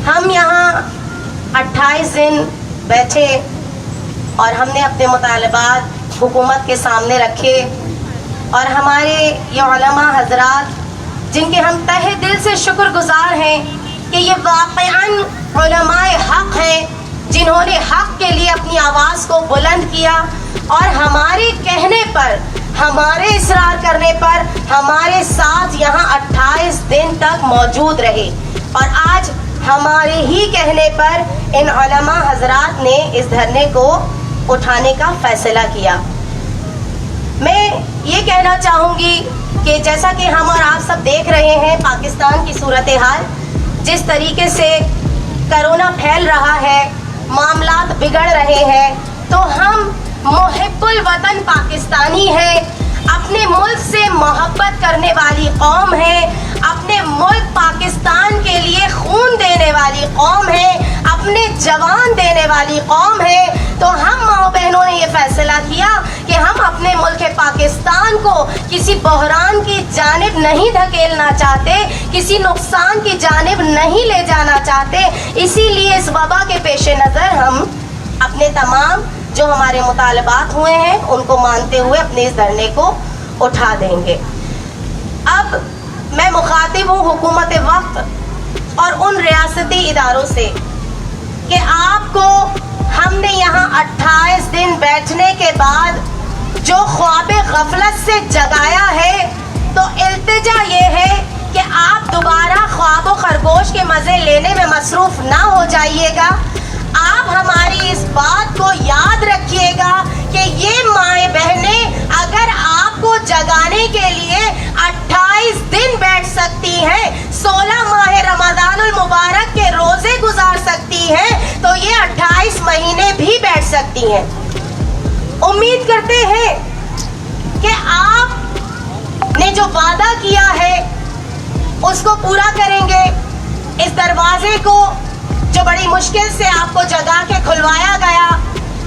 ہم یہاں 28 دن بیٹھے اور ہم نے اپنے مطالبات حکومت کے سامنے رکھے، اور ہمارے یہ علماء حضرات جن کے ہم تہہ دل سے شکر گزار ہیں کہ یہ واقعاً علماء حق ہیں جنہوں نے حق کے لیے اپنی آواز کو بلند کیا، اور ہمارے کہنے پر، ہمارے اصرار کرنے پر ہمارے ساتھ یہاں 28 دن تک موجود رہے، اور آج ہمارے ہی کہنے پر ان علماء حضرات نے اس دھرنے کو اٹھانے کا فیصلہ کیا۔ میں یہ کہنا چاہوں گی کہ جیسا کہ ہم اور آپ سب دیکھ رہے ہیں پاکستان کی صورتحال، جس طریقے سے کرونا پھیل رہا ہے، معاملات بگڑ رہے ہیں، تو ہم محب الوطن پاکستانی ہیں، اپنے ملک سے محبت کرنے والی قوم ہے، اپنے ملک پاکستان کے لیے خون دینے والی قوم ہے، اپنے جوان دینے والی قوم ہے۔ تو ہم ماؤں بہنوں نے یہ فیصلہ کیا کہ ہم اپنے ملک پاکستان کو کسی بحران کی جانب نہیں دھکیلنا چاہتے، کسی نقصان کی جانب نہیں لے جانا چاہتے، اسی لیے اس وبا کے پیش نظر ہم اپنے تمام جو ہمارے مطالبات ہوئے ہیں ان کو مانتے ہوئے اپنے اس دھرنے کو اٹھا دیں گے۔ اب میں مخاطب ہوں حکومت وقت اور ان ریاستی اداروں سے کہ آپ کو ہم نے یہاں 28 دن بیٹھنے کے بعد جو خواب غفلت سے جگایا ہے، تو التجا یہ ہے کہ آپ دوبارہ خواب و خرگوش کے مزے لینے میں مصروف نہ ہو جائیے گا۔ آپ ہماری اس بات کو یاد رکھیے گا کہ یہ مائیں بہنیں اگر آپ کو جگانے کے لیے 28 دن بیٹھ سکتی ہیں، 16 ماہ رمضان المبارک کے روزے گزار سکتی ہیں، تو یہ 28 مہینے بھی بیٹھ سکتی ہیں۔ امید کرتے ہیں کہ آپ نے جو وعدہ کیا ہے اس کو پورا کریں گے۔ اس دروازے کو جو بڑی مشکل سے آپ کو جگا کے کھلوایا گیا،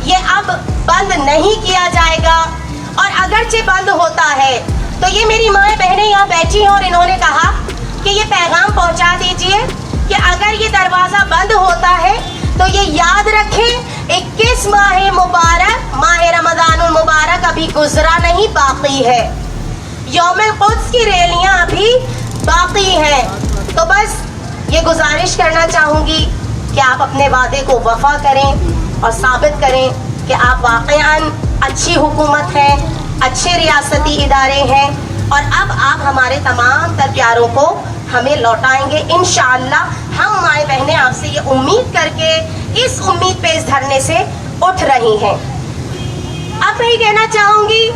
یہ اب بند نہیں کیا جائے گا، اور اگرچہ بند ہوتا ہے تو یہ میری مائیں بہنیں یہاں بیٹھی ہیں اور انہوں نے کہا کہ یہ پیغام پہنچا دیجئے کہ اگر یہ دروازہ بند ہوتا ہے تو یہ یاد رکھیں 21 ماہ مبارک، ماہ رمضان المبارک ابھی گزرا نہیں، باقی ہے، یوم القدس کی ریلیاں ابھی باقی ہیں۔ تو بس یہ گزارش کرنا چاہوں گی کہ آپ اپنے وعدے کو وفا کریں اور ثابت کریں کہ آپ واقعاً اچھی حکومت ہیں، اچھے ریاستی ادارے ہیں، اور اب آپ ہمارے تمام تر پیاروں کو ہمیں لوٹائیں گے انشاءاللہ۔ ہم مائیں بہنیں آپ سے یہ امید کر کے اس امید پہ اس دھرنے سے اٹھ رہی ہیں۔ اب میں یہ کہنا چاہوں گی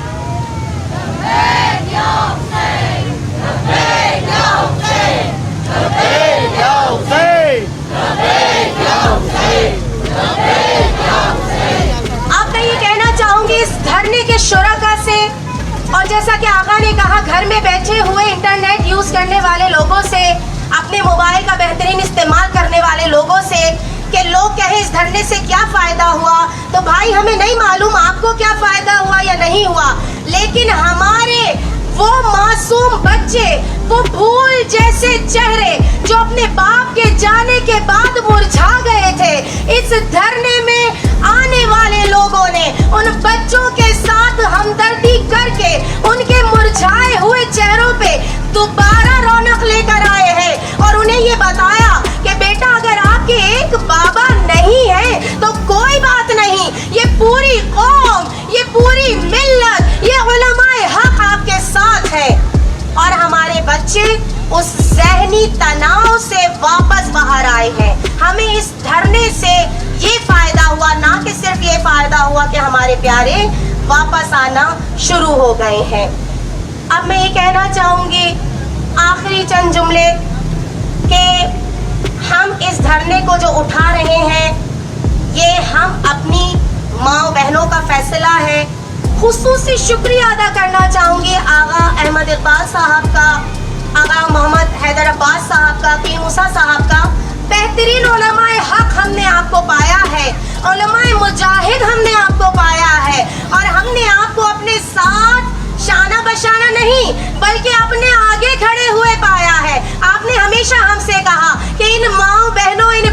اس دھرنے کے شرکا سے، اور جیسا کہ آقا نے کہا گھر میں بیٹھے ہوئے انٹرنیٹ یوز کرنے والے لوگوں سے، اپنے موبائل کا بہترین استعمال کرنے والے لوگوں سے، کہ لوگ کہیں اس دھرنے سے کیا فائدہ ہوا، تو بھائی ہمیں نہیں معلوم آپ کو کیا فائدہ ہوا یا نہیں ہوا، لیکن ہمارے وہ معصوم بچے، وہ پھول جیسے چہرے جو اپنے باپ کے جانے کے بعد مرجھا گئے تھے، اس دھرنے میں آنے والے لوگوں نے ان بچوں کے ساتھ ہمدردی کر کے ان کے مرجھائے ہوئے چہروں پہ دوبارہ رونق لے کر آئے ہیں، اور انہیں یہ بتایا کہ بیٹا اگر آپ کے ایک بابا نہیں ہے تو کوئی بات نہیں، یہ پوری قوم، یہ پوری ملت، یہ علماء حق آپ کے ساتھ ہے، اور ہمارے بچے اس ذہنی تناؤ سے واپس باہر آئے ہیں۔ ہمیں اس دھرنے سے یہ فائدہ ہوا، نہ کہ صرف یہ فائدہ ہوا کہ ہمارے پیارے واپس آنا شروع ہو گئے ہیں۔ اب میں یہ کہنا چاہوں گی آخری چند جملے کہ ہم اس دھرنے کو جو اٹھا رہے ہیں یہ ہم اپنی ماں بہنوں کا فیصلہ ہے۔ خصوصی شکریہ ادا کرنا چاہوں گی آغا احمد اقبال صاحب کا، آغا محمد حیدر عباس صاحب کا، پیر موسیٰ صاحب کا۔ بہترین علماء حق ہم نے آپ کو پایا ہے، علماء مجاہد ہم نے آپ کو پایا ہے، اور ہم نے آپ کو اپنے ساتھ شانہ بشانہ نہیں بلکہ اپنے آگے کھڑے ہوئے پایا ہے۔ آپ نے ہمیشہ ہم سے کہا کہ ان ماؤں بہنوں، ان